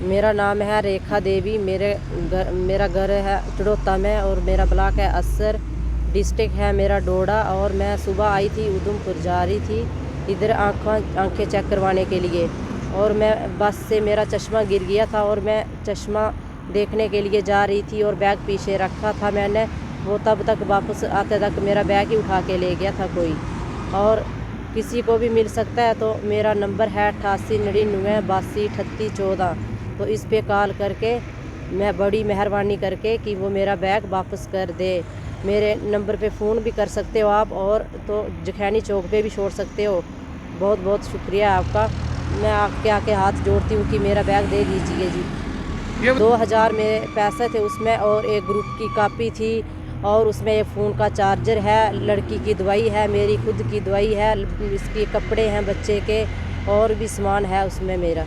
मेरा नाम है रेखा देवी। मेरा घर है चड़ोता में और मेरा ब्लॉक है असर, डिस्ट्रिक्ट है मेरा डोडा। और मैं सुबह आई थी, उधमपुर जा रही थी इधर आंखें चेक करवाने के लिए। और मैं बस से मेरा चश्मा गिर गया था और मैं चश्मा देखने के लिए जा रही थी और बैग पीछे रखा था मैंने। वो तब तक वापस आते तक मेरा बैग ही उठा के ले गया था कोई। और किसी को भी मिल सकता है तो मेरा नंबर है 8899823814। तो इस पे कॉल करके मैं बड़ी मेहरबानी करके कि वो मेरा बैग वापस कर दे। मेरे नंबर पे फ़ोन भी कर सकते हो आप, और तो जखैनी चौक पे भी छोड़ सकते हो। बहुत बहुत शुक्रिया आपका। मैं आपके आके हाथ जोड़ती हूँ कि मेरा बैग दे दीजिए जी। 2000 मेरे पैसे थे उसमें, और एक ग्रुप की कॉपी थी, और उसमें एक फ़ोन का चार्जर है, लड़की की दवाई है, मेरी खुद की दवाई है, इसके कपड़े हैं बच्चे के, और भी सामान है उसमें मेरा।